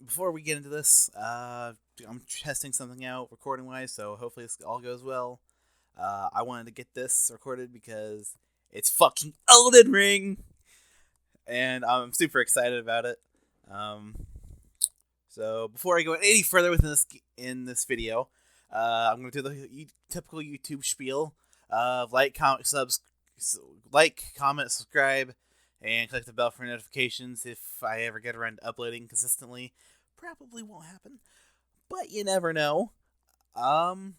before we get into this, I'm testing something out recording-wise, so hopefully this all goes well. I wanted to get this recorded because it's fucking Elden Ring, and I'm super excited about it. Um, so before I go any further with this in this video, I'm going to do the typical YouTube spiel of like, comment, subscribe, and click the bell for notifications if I ever get around to uploading consistently. Probably won't happen, but you never know. Um,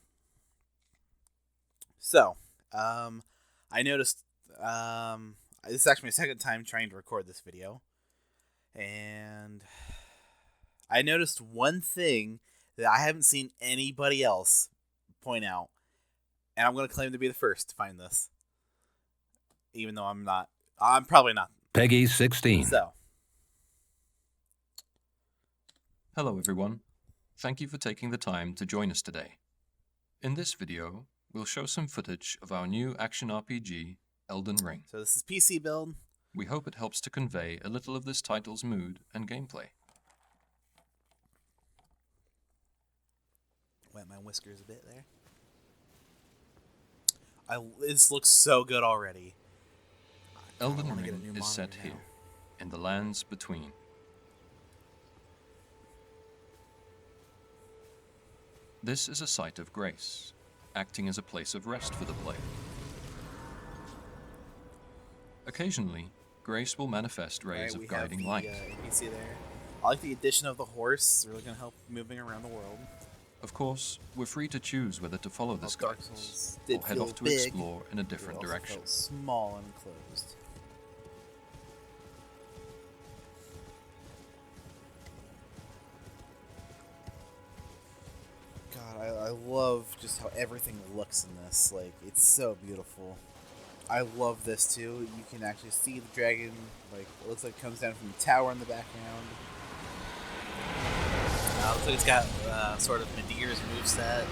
so, I noticed, this is actually my second time trying to record this video, and I noticed one thing that I haven't seen anybody else point out, and I'm going to claim to be the first to find this, even though I'm not. I'm probably not. Peggy 16. So, Hello everyone. Thank you for taking the time to join us today. In this video, we'll show some footage of our new action RPG, Elden Ring. so this is PC build. We hope it helps to convey a little of this title's mood and gameplay. Wet my whiskers a bit there. This looks so good already. Elden wanna get a Ring new is set monitor here, now. in the lands between. This is a site of grace, acting as a place of rest for the player. Occasionally, grace will manifest rays Alright, we of guiding have light. the NPC there. I like the addition of the horse. It's really going to help moving around the world. Of course, we're free to choose whether to follow this Dark guidance Souls or did head feel off to big, explore in a but it different also direction. felt small and enclosed. God, I love just how everything looks in this. Like, it's so beautiful. I love this too. You can actually see the dragon. Like, it looks like it comes down from the tower in the background. Looks like it's got sort of Medivh's moveset.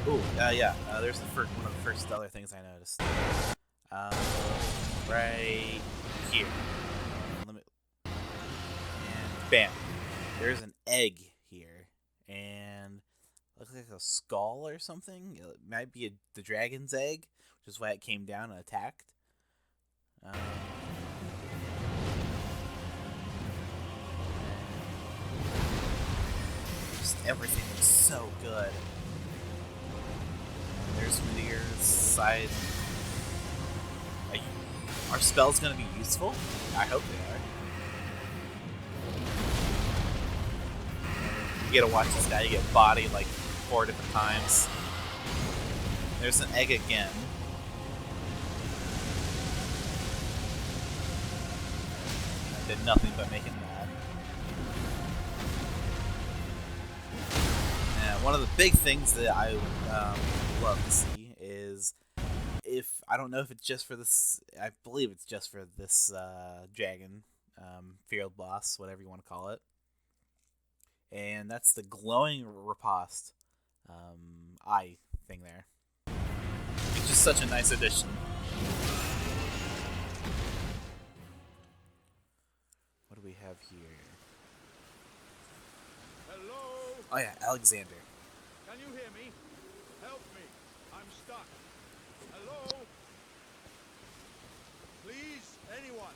Ooh, yeah. There's one of the first other things I noticed. Right here. And bam. There's an egg here. And looks like a skull or something. It might be the dragon's egg, which is why it came down and attacked. Just everything looks so good. There's Medivh's side. Are spells going to be useful? I hope they are. You get to watch this guy. You get bodied like 4 different times. There's an egg again. That did nothing but make it mad. And one of the big things that I love to see is, I don't know if it's just for this, I believe it's just for this dragon, field boss, whatever you want to call it. And that's the glowing riposte eye thing there. It's just such a nice addition. What do we have here? Hello? Oh yeah, Alexander. Can you hear me? Help me. I'm stuck. Hello? Please, anyone?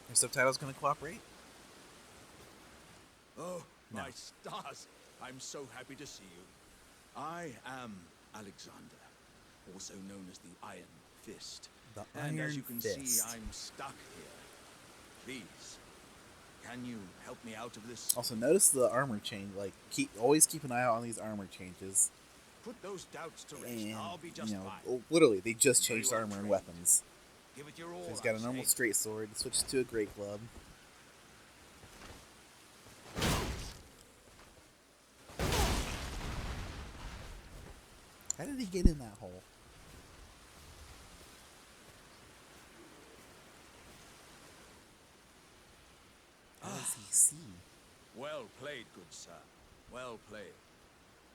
Your subtitles gonna cooperate? Oh, No. my stars. I'm so happy to see you. I am Alexander, also known as the Iron Fist. The And as you Iron can Fist. see, I'm stuck here. Please, can you help me out of this? Also, notice the armor change. Like, always keep an eye out on these armor changes. Put those doubts to rest. And I'll be just fine. literally, they just Very changed well armor and trained. weapons. Give it your all. So he's got I a normal say. straight sword, switches to a great club. How did he get in that hole? How does he see? Well played, good sir. Well played.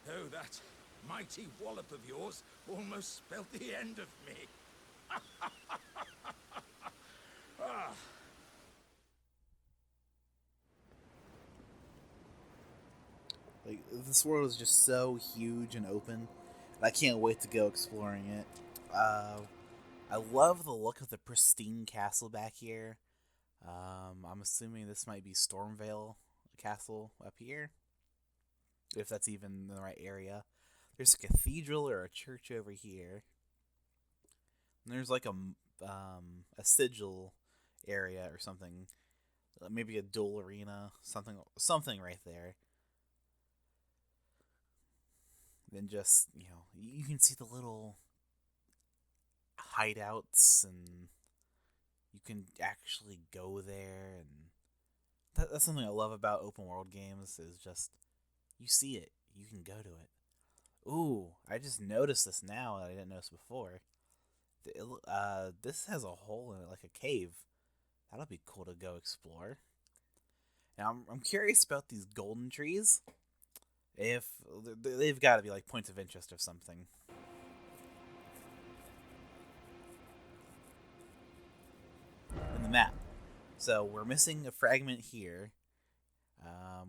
Oh, that mighty wallop of yours almost spelled the end of me. Like, this world is just so huge and open. And I can't wait to go exploring it. I love the look of the pristine castle back here. I'm assuming this might be Stormvale Castle up here, if that's even the right area. There's a cathedral or a church over here. And there's like a sigil area or something, maybe a duel arena, something right there. Then just you can see the little hideouts, and you can actually go there, and that's something I love about open world games is just you see it, you can go to it. Ooh, I just noticed this now that I didn't notice before. This has a hole in it, like a cave. That'll be cool to go explore. Now I'm curious about these golden trees. If they've got to be like points of interest or something. In the map. So we're missing a fragment here.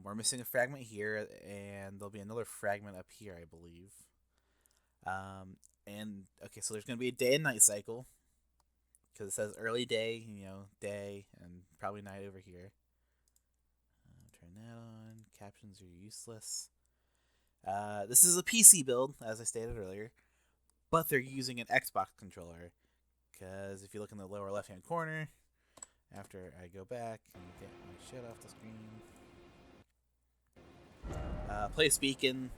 We're missing a fragment here, and there'll be another fragment up here, I believe. And okay, so there's gonna be a day and night cycle because it says early day, day, and probably night over here. Turn that on. Captions are useless. This is a PC build, as I stated earlier, but they're using an Xbox controller. Because if you look in the lower left-hand corner, after I go back and get my shit off the screen, place beacon,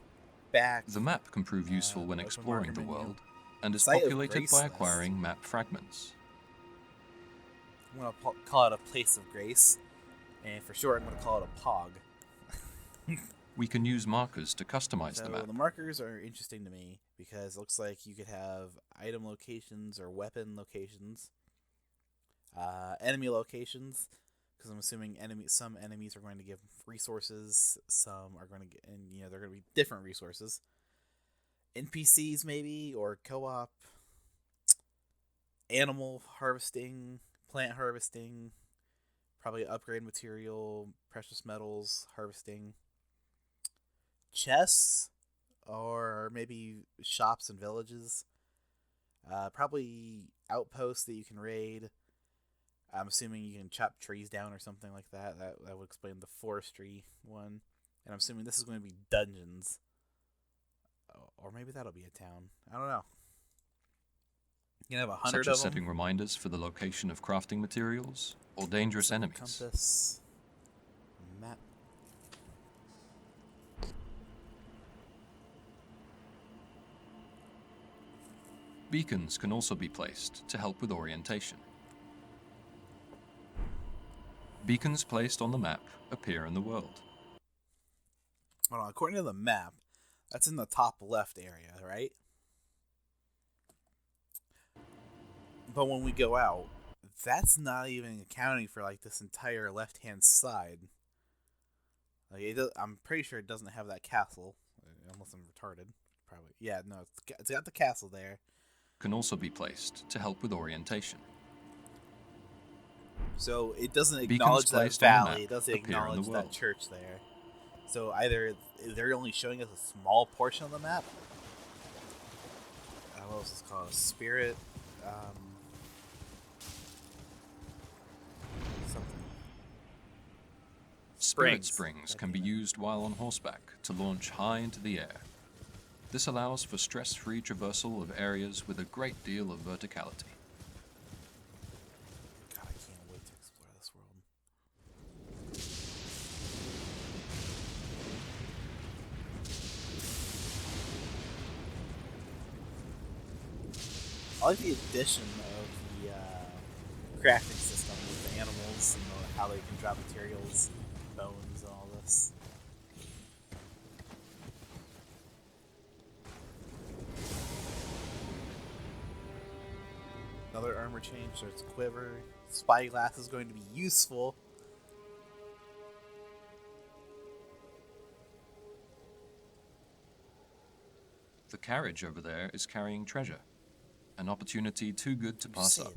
back. The map can prove useful when exploring the world, and is Site of populated by Graceless. acquiring map fragments. I'm going to call it a place of grace, and for short, I'm going to call it a POG. We can use markers to customize So the map. the markers are interesting to me because it looks like you could have item locations or weapon locations, enemy locations, because I'm assuming some enemies are going to give resources, some are going to get, and they're going to be different resources. NPCs maybe, or co-op, animal harvesting, plant harvesting, probably upgrade material, precious metals harvesting. Chests, or maybe shops and villages. Probably outposts that you can raid. I'm assuming you can chop trees down or something like that. That would explain the forestry one. And I'm assuming this is going to be dungeons. Or maybe that'll be a town. I don't know. You can have 100 Such of as them. setting reminders for the location of crafting materials or dangerous enemies. Compass. Map. Beacons can also be placed to help with orientation. Beacons placed on the map appear in the world. Hold on, according to the map, that's in the top left area, right? But when we go out, that's not even accounting for like this entire left-hand side. Like I'm pretty sure it doesn't have that castle, unless I'm retarded. Probably, yeah. No, it's got the castle there. Can also be placed to help with orientation. So it doesn't Beacons acknowledge that placed on the valley. map It doesn't appear in the acknowledge that world. church there. So either they're only showing us a small portion of the map. What was this called? Spirit. Something. Spirit springs can be used while on horseback to launch high into the air. This allows for stress-free traversal of areas with a great deal of verticality. God, I can't wait to explore this world. I like the addition of the crafting system with the animals and how they can drop materials, bones, and all this. Another armor change, so it's quiver. Spyglass is going to be useful. The carriage over there is carrying treasure, an opportunity too good to pass up.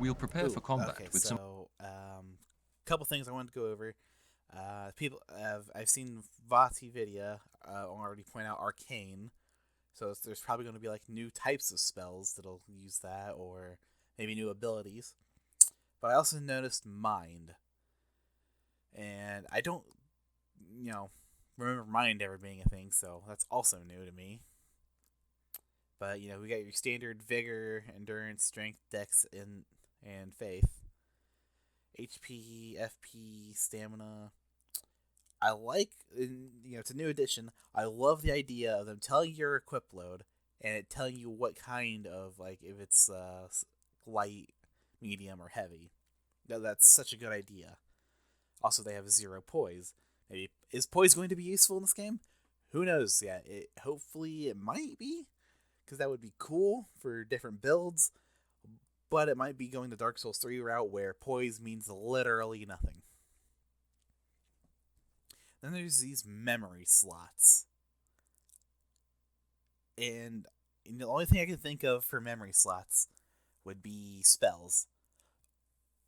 We'll prepare for combat with some. So, couple things I wanted to go over. I've seen Vati Vidya already point out Arcane, so there's probably going to be like new types of spells that'll use that, or maybe new abilities. But I also noticed Mind, and I don't, remember Mind ever being a thing, so that's also new to me. But we got your standard Vigor, Endurance, Strength, Dex, and Faith. HP, FP, Stamina. I like, it's a new addition. I love the idea of them telling your equip load and it telling you what kind of, like, if it's light, medium, or heavy. That's such a good idea. Also, they have 0 poise. Maybe is poise going to be useful in this game? Who knows yet? Hopefully it might be, because that would be cool for different builds. But it might be going the Dark Souls 3 route where poise means literally nothing. Then there's these memory slots. And the only thing I can think of for memory slots would be spells.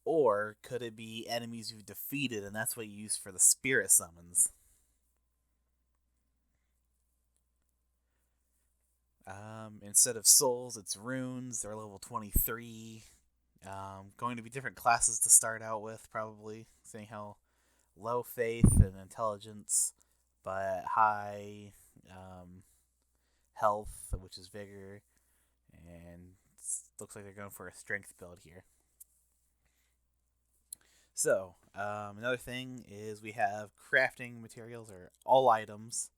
Or could it be enemies you've defeated and that's what you use for the spirit summons? Instead of souls, it's runes. They're level 23. Going to be different classes to start out with, probably. Seeing how low faith and intelligence, but high health, which is vigor, and looks like they're going for a strength build here. So, another thing is we have crafting materials, or all items.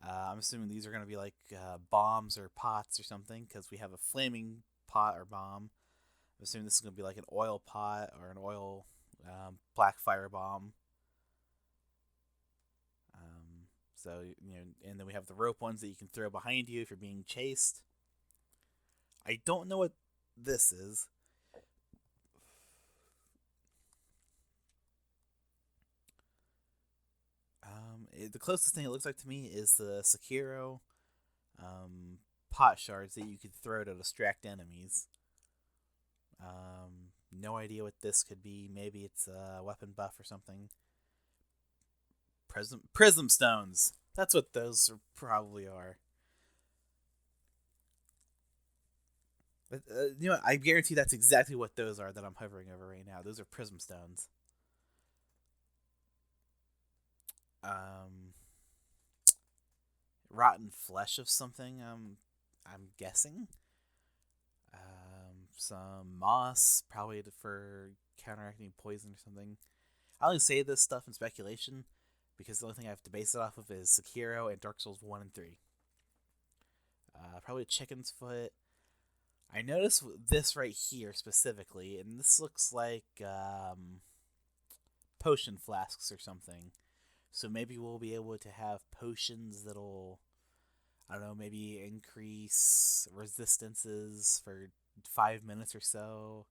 I'm assuming these are going to be like bombs or pots or something, because we have a flaming pot or bomb. I'm assuming this is going to be like an oil pot or an oil black fire bomb. And then we have the rope ones that you can throw behind you if you're being chased. I don't know what this is. The closest thing it looks like to me is the Sekiro pot shards that you could throw to distract enemies. No idea what this could be. Maybe it's a weapon buff or something. Prism stones. That's what those probably are. But, I guarantee that's exactly what those are that I'm hovering over right now. Those are prism stones. Rotten flesh of something. I'm guessing. Some moss, probably for counteracting poison or something. I only say this stuff in speculation because the only thing I have to base it off of is Sekiro and Dark Souls 1 and 3. Probably chicken's foot. I noticed this right here specifically, and this looks like potion flasks or something. So maybe we'll be able to have potions that'll, I don't know, maybe increase resistances for 5 minutes or so.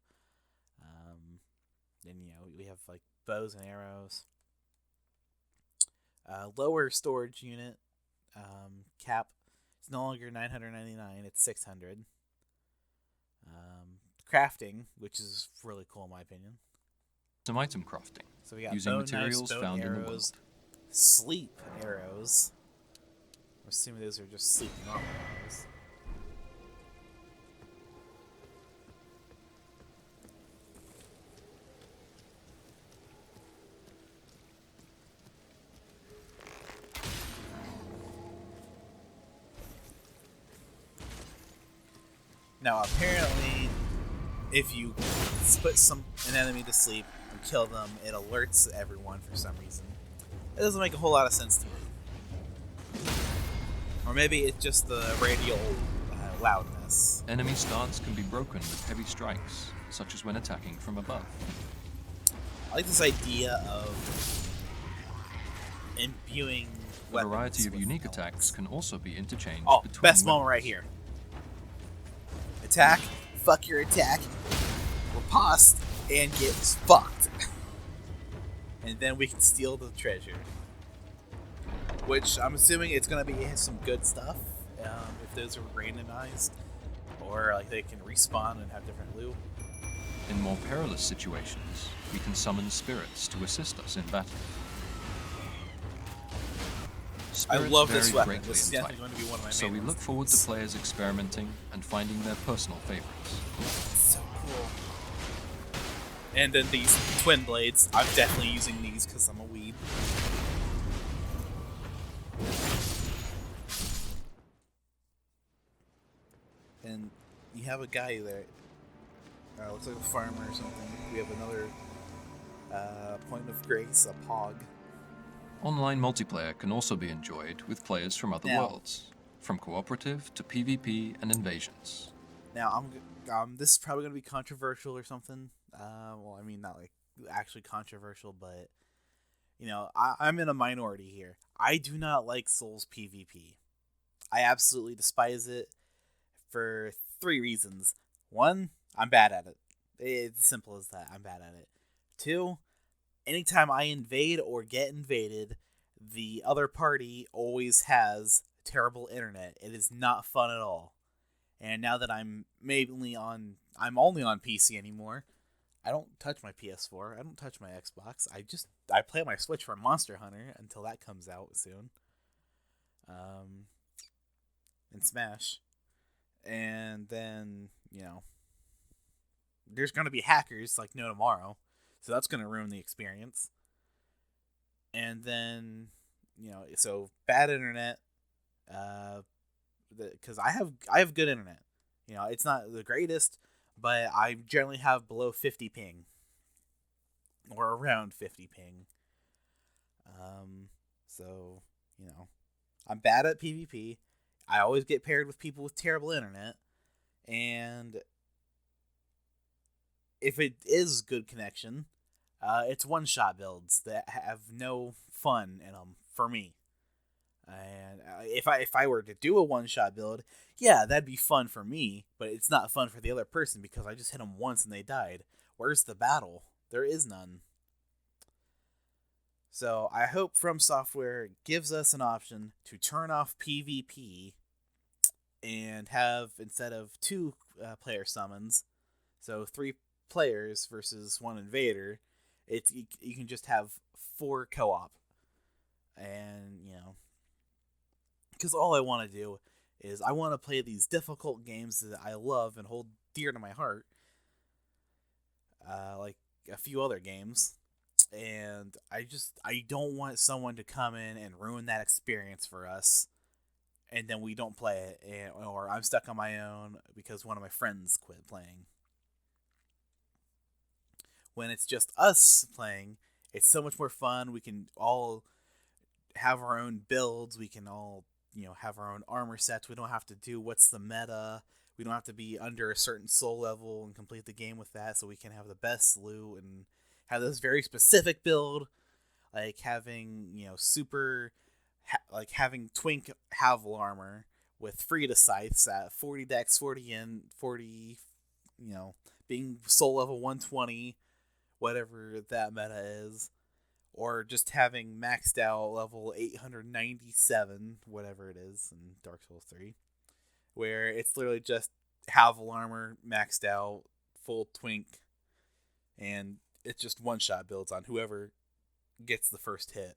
And we have like bows and arrows. Lower storage unit cap. It's no longer $999. It's $600. Crafting, which is really cool in my opinion. Some item crafting. So we got using bone materials knives, bone found arrows, in the world. sleep arrows. I'm assuming those are just sleep normal arrows. Now, apparently, if you put an enemy to sleep and kill them, it alerts everyone for some reason. It doesn't make a whole lot of sense to me. Or maybe it's just the radial loudness. Enemy starts can be broken with heavy strikes, such as when attacking from above. I like this idea of imbuing A weapons variety of with unique elements. attacks can also be interchanged Oh, between best moment weapons. right here. Attack, fuck your attack, riposte, and get fucked. And then we can steal the treasure. Which I'm assuming it's going to be some good stuff, if those are randomized. Or like they can respawn and have different loot. In more perilous situations, we can summon spirits to assist us in battle. Spirits I love vary this weapon. greatly This is in definitely type, going to be one of my so main we ones look forward to use. players experimenting and finding their personal favorites. So cool. And then these twin blades. I'm definitely using these because I'm a weeb. And you have a guy there. Looks like a farmer or something. We have another point of grace, a pog. Online multiplayer can also be enjoyed with players from other Now- worlds, from cooperative to PvP and invasions. Now, this is probably going to be controversial or something. Well, I mean, not like actually controversial, but, you know, I'm in a minority here. I do not like Souls PvP. I absolutely despise it for 3 reasons. 1, I'm bad at it. It's as simple as that. I'm bad at it. 2, anytime I invade or get invaded, the other party always has terrible internet. It is not fun at all. And now that I'm only on PC anymore, I don't touch my PS4. I don't touch my Xbox. I play my Switch for Monster Hunter until that comes out soon. And Smash. And then, you know, there's going to be hackers like no tomorrow. So that's going to ruin the experience. And then, you know, so bad internet, because I have good internet. You know, it's not the greatest, but I generally have below 50 ping. Or around 50 ping. So, you know, I'm bad at PvP. I always get paired with people with terrible internet. And if it is good connection, it's one-shot builds that have no fun in them for me. And if I were to do a one-shot build, yeah, that'd be fun for me, but it's not fun for the other person because I just hit them once and they died. Where's the battle? There is none. So I hope From Software gives us an option to turn off PvP and have, instead of 2 player summons, so 3 players versus 1 invader, you can just have 4 co-op. And, you know, because all I want to do is I want to play these difficult games that I love and hold dear to my heart, like a few other games, and I don't want someone to come in and ruin that experience for us, and then we don't play it, or I'm stuck on my own because one of my friends quit playing. When it's just us playing, it's so much more fun. We can all have our own builds. We can all, you know, have our own armor sets. We don't have to do what's the meta. We don't have to be under a certain soul level and complete the game with that, so we can have the best loot and have this very specific build, like having, you know, like having Twink Havel armor with Frida scythes at 40 dex, 40 in, 40, you know, being soul level 120, whatever that meta is. Or just having maxed out level 897, whatever it is, in Dark Souls 3. Where it's literally just Havel armor, maxed out, full Twink, and it's just one-shot builds on whoever gets the first hit.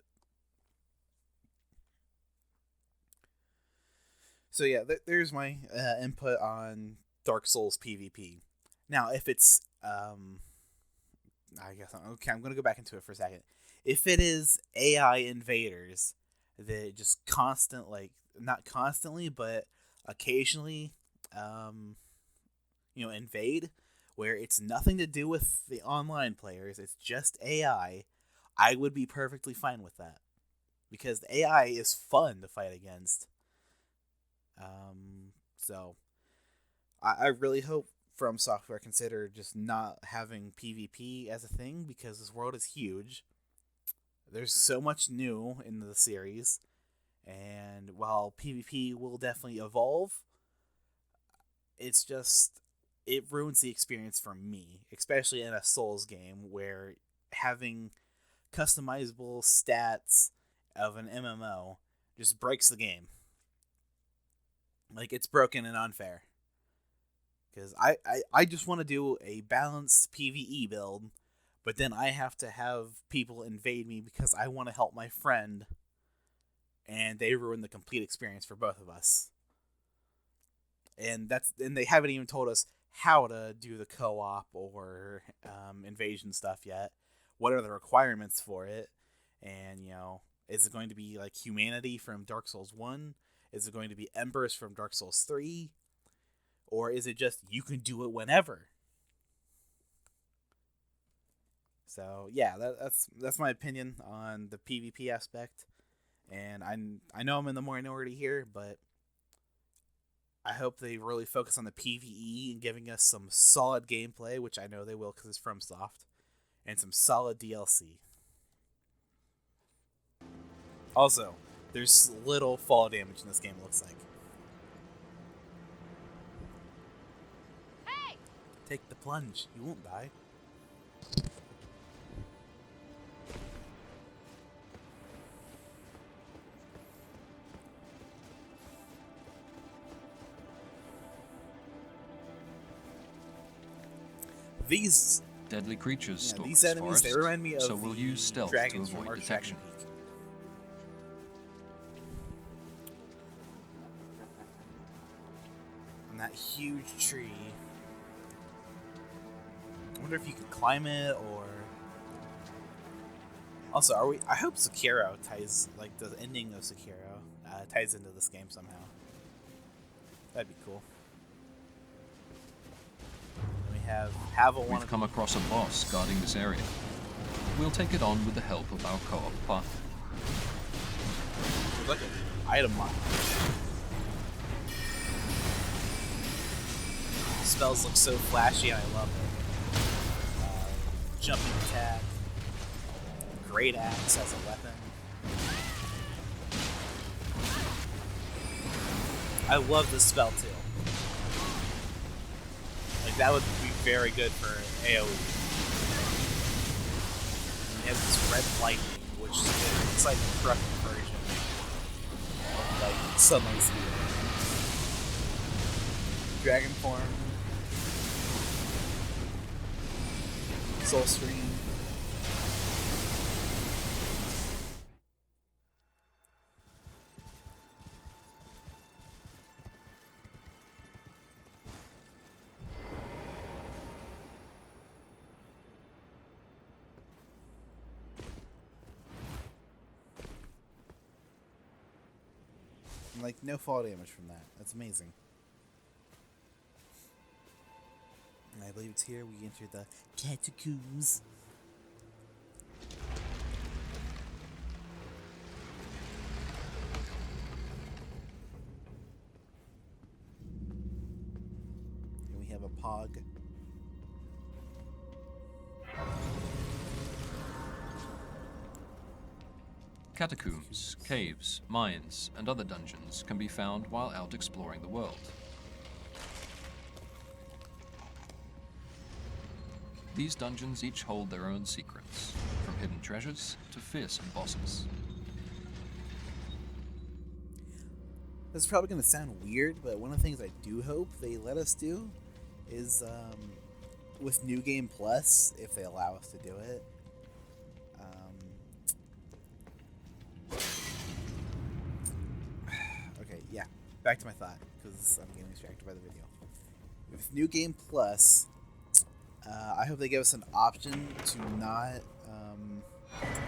So yeah, there's my input on Dark Souls PvP. Now, if it's, I guess, okay, I'm going to go back into it for a second. If it is AI invaders that just not constantly, but occasionally, you know, invade, where it's nothing to do with the online players, it's just AI, I would be perfectly fine with that. Because the AI is fun to fight against. So, I really hope From Software consider just not having PvP as a thing, because this world is huge. There's so much new in the series, and while PvP will definitely evolve, it ruins the experience for me, especially in a Souls game where having customizable stats of an MMO just breaks the game. Like, it's broken and unfair. Because I just want to do a balanced PvE build, but then I have to have people invade me because I want to help my friend, and they ruin the complete experience for both of us. And they haven't even told us how to do the co-op or invasion stuff yet. What are the requirements for it? And, is it going to be like humanity from Dark Souls 1? Is it going to be embers from Dark Souls 3? Or is it just you can do it whenever? So yeah, that's my opinion on the PvP aspect. And I know I'm in the minority here, but I hope they really focus on the PvE and giving us some solid gameplay, which I know they will because it's FromSoft, and some solid DLC. Also, there's little fall damage in this game, it looks like. Hey! Take the plunge. You won't die. These Deadly creatures stalk these this enemies, forest, they remind me of so we'll use stealth to dragons from avoid Arch detection. Dragon Peak. And that huge tree. I wonder if you could climb it, or also, I hope Sekiro ties, like the ending of Sekiro ties into this game somehow. That'd be cool. We have Havel. We've come across a boss guarding this area. We'll take it on with the help of our co-op partner. Look at item lock. Spells look so flashy, I love it. Jumping attack. Great axe as a weapon. I love this spell too. Like, that would be very good for AoE. And it has this red lightning, which is like a correct version of like Sunlight Spear. Dragon form. Soul Stream. And, like, no fall damage from that. That's amazing. And I believe it's here we enter the Catacombs. And we have a Pog. Catacombs, caves, mines, and other dungeons can be found while out exploring the world. These dungeons each hold their own secrets, from hidden treasures to fearsome bosses. This is probably going to sound weird, but one of the things I do hope they let us do is, with New Game Plus, if they allow us to do it, okay, yeah, back to my thought, because I'm getting distracted by the video. With New Game Plus, I hope they give us an option to not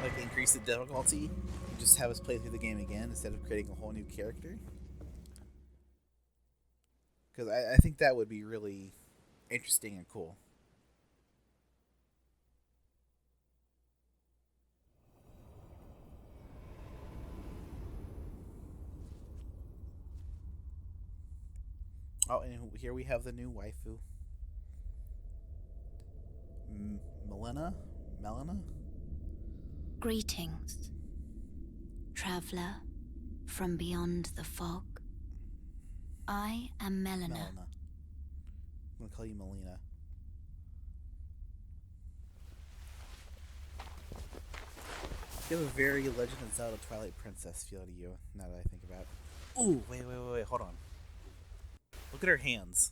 like increase the difficulty and just have us play through the game again instead of creating a whole new character. Because I think that would be really interesting and cool. Oh, and here we have the new waifu. Melina? Greetings, traveler from beyond the fog. I am Melina. I'm gonna call you Melina. You have a very Legend of Zelda Twilight Princess feel to you, now that I think about it. Ooh, wait, hold on. Look at her hands.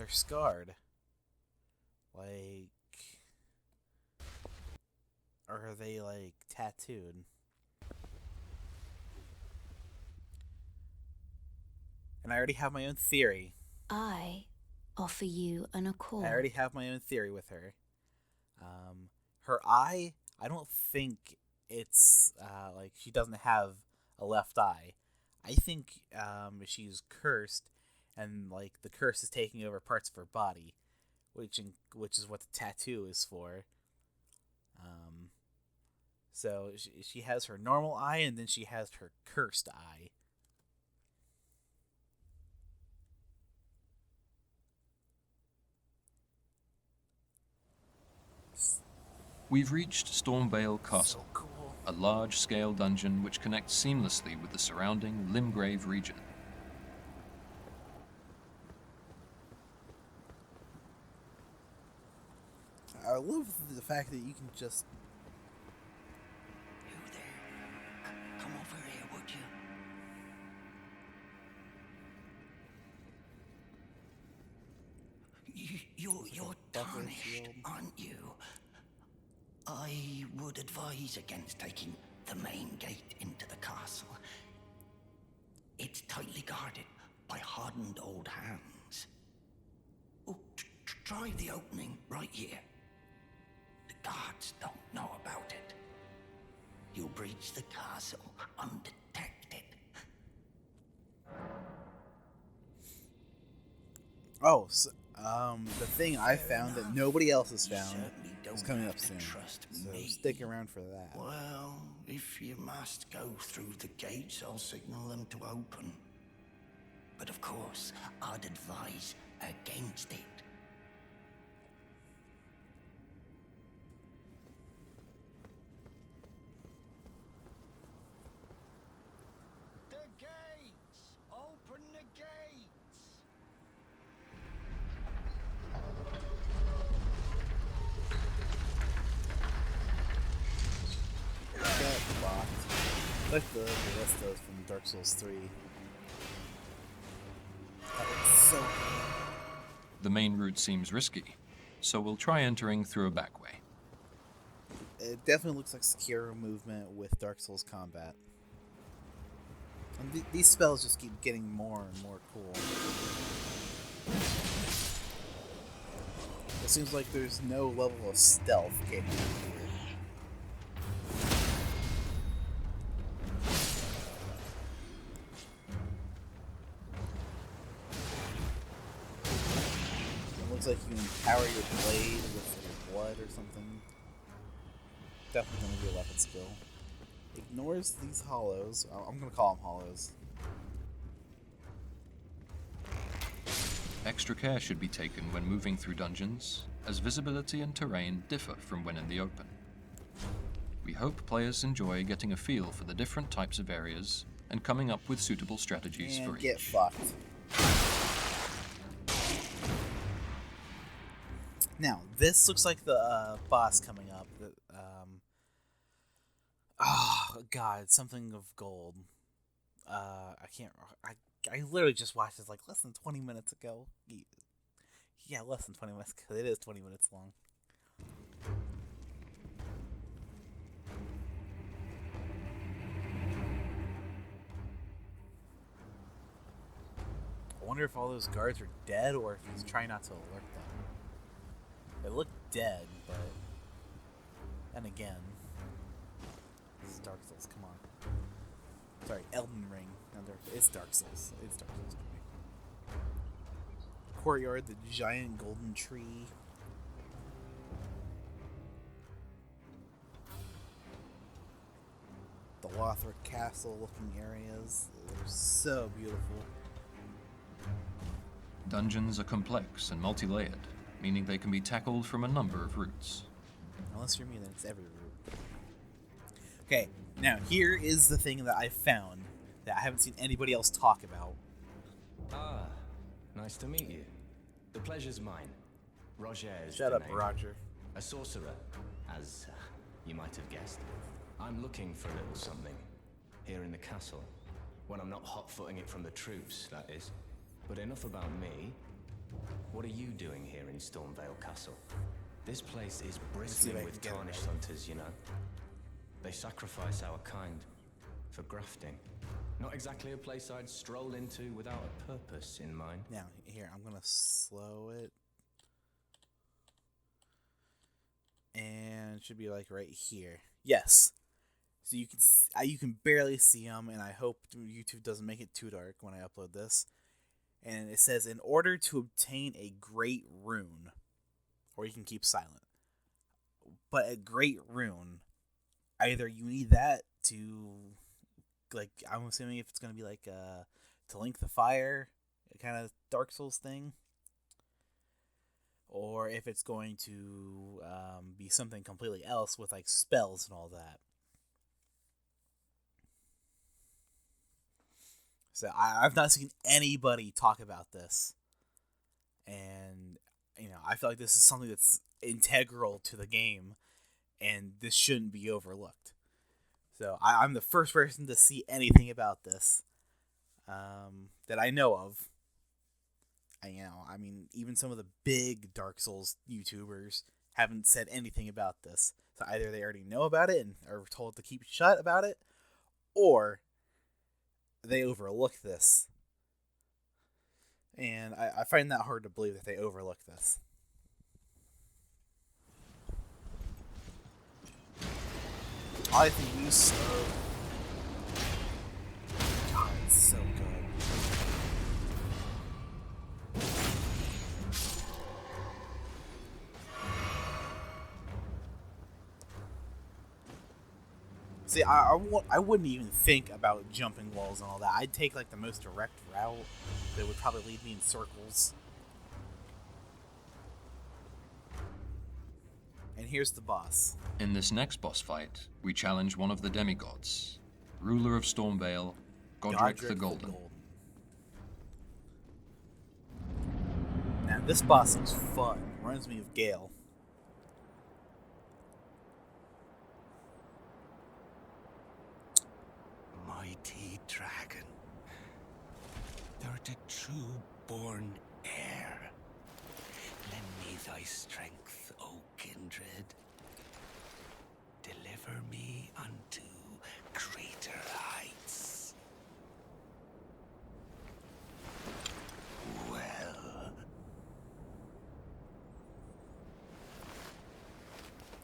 They're scarred. Like... Or are they, like, tattooed? And I already have my own theory. I offer you an accord. I already have my own theory with her. Her eye, I don't think it's, like, she doesn't have a left eye. I think she's cursed, and, like, the curse is taking over parts of her body, which is what the tattoo is for. So she has her normal eye, and then she has her cursed eye. We've reached Stormvale Castle, So cool. a large-scale dungeon which connects seamlessly with the surrounding Limgrave region. I love the fact that you can just... You there? Come over here, would you? You're Buckler tarnished, shield. aren't you? I would advise against taking the main gate into the castle. It's tightly guarded by hardened old hands. Oh, try the opening right here. The guards don't know about it. You'll breach the castle undetected. Oh, so, the thing I found that nobody else has found Certainly is don't coming have up to soon. trust So me. stick around for that. Well, if you must go through the gates, I'll signal them to open. But of course, I'd advise against it. The gates! Open the gates! Get locked. Like the rest of from Dark Souls 3. That looks so good. The main route seems risky, so we'll try entering through a back way. It definitely looks like secure movement with Dark Souls combat. And these spells just keep getting more and more cool. It seems like there's no level of stealth capable here. It looks like you empower your blade with your blood or something. Definitely going to be a weapon skill. Ignores these hollows. I'm going to call them hollows. Extra care should be taken when moving through dungeons, as visibility and terrain differ from when in the open. We hope players enjoy getting a feel for the different types of areas and coming up with suitable strategies And for get each. fucked. Now, this looks like the boss coming up. Oh, God, something of gold. I can't... I literally just watched this like less than 20 minutes ago. Yeah, less than 20 minutes ago. It is 20 minutes long. I wonder if all those guards are dead or if he's trying not to alert them. They look dead, but... And again... This is Dark Souls, come on. Sorry, Elden Ring. Not Dark Souls. It's Dark Souls. It's Dark Souls. Courtyard, the giant golden tree. The Godric Castle looking areas. They're so beautiful. Dungeons are complex and multi-layered, meaning they can be tackled from a number of routes. Unless you're me, then it's every route. Okay, now here is the thing that I found that I haven't seen anybody else talk about. Ah, nice to meet you. The pleasure's mine. Roger is Shut the up, name. Roger. A sorcerer, as you might have guessed. I'm looking for a little something here in the castle. When I'm not hot-footing it from the troops, that is. But enough about me. What are you doing here in Stormville Castle? This place is see if bristling I with can get it tarnished right. hunters, you know. They sacrifice our kind for grafting. Not exactly a place I'd stroll into without a purpose in mind. Now, here, I'm gonna slow it. And it should be like right here. Yes. So you can barely see them, and I hope YouTube doesn't make it too dark when I upload this. And it says, in order to obtain a great rune, or you can keep silent. But a great rune, either you need that to, like, I'm assuming if it's going to be like to link the fire, kind of Dark Souls thing, or if it's going to be something completely else with like spells and all that. So I've not seen anybody talk about this, and I feel like this is something that's integral to the game, and this shouldn't be overlooked. So I'm the first person to see anything about this that I know of. I mean, even some of the big Dark Souls YouTubers haven't said anything about this. So either they already know about it and are told to keep shut about it, or they overlook this. And I find that hard to believe that they overlook this. I like the use of... God, it's so good. See, I wouldn't even think about jumping walls and all that. I'd take like the most direct route that would probably lead me in circles. And here's the boss. In this next boss fight, we challenge one of the demigods, ruler of Stormvale, Godric the Golden. Now, this boss looks fun. Reminds me of Gale. Mighty dragon, thou'rt a true-born heir. Lend me thy strength, O kindred. Deliver me unto greater heights. Well,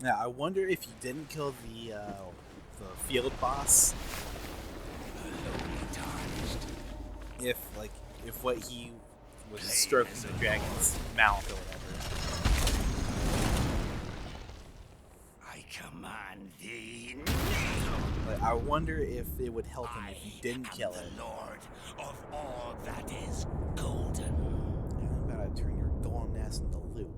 Now, I wonder if you didn't kill the field boss, lowly tarnished, if what he was stroking the dragon's mouth or whatever. I command thee. Like, I wonder if it would help him if you didn't kill it. The Lord of all that is golden. I'm about to turn your golden ass into loot.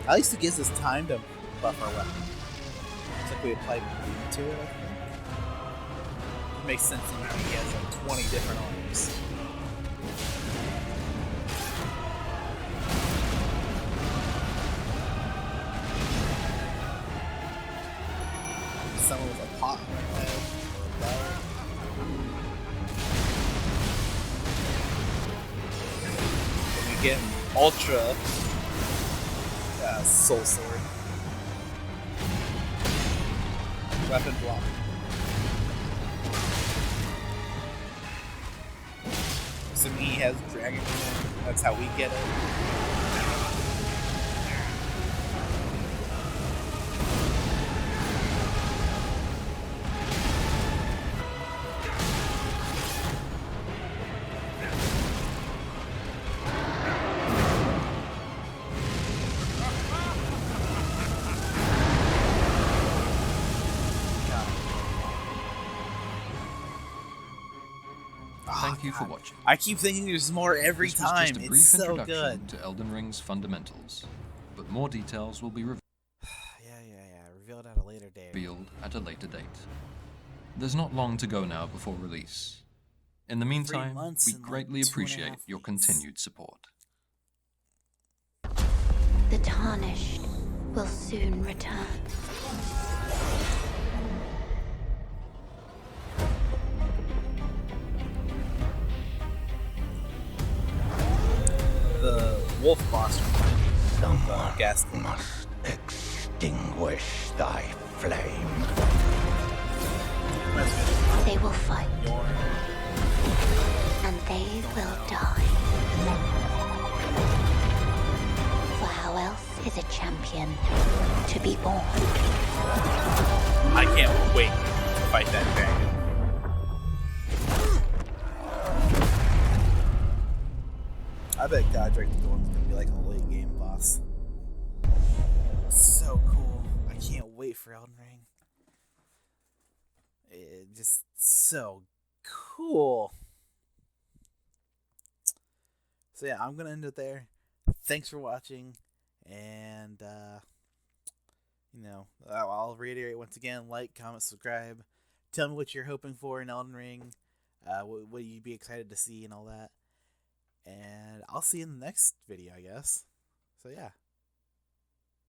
At least it gives us time to buff our weapon. Looks like we apply bleed to it, I think. It makes sense to me that he has like 20 different arms. Someone with a pot on their head or a bell. Then we get an ultra soul sword. Weapon block. Assuming he has dragon in it, that's how we get it. Thank you for watching. I keep thinking there's more every This was time. just a It's brief so introduction good. to Elden Ring's fundamentals, but more details will be Yeah. Revealed at a later date. revealed at a later date. There's not long to go now before release. In the meantime, months we and, like, greatly 2.5 appreciate your weeks. continued support. The tarnished will soon return. Stormville Castle. Must extinguish thy flame. That's good. They will fight, Yorn. and they will die. For how else is a champion to be born? I can't wait to fight that dragon. I bet Godric the one's gonna be like a late game boss. So cool. I can't wait for Elden Ring. It just so cool. So yeah, I'm gonna end it there. Thanks for watching, and I'll reiterate once again: like, comment, subscribe. Tell me what you're hoping for in Elden Ring. What you'd be excited to see and all that. And I'll see you in the next video, I guess. So yeah.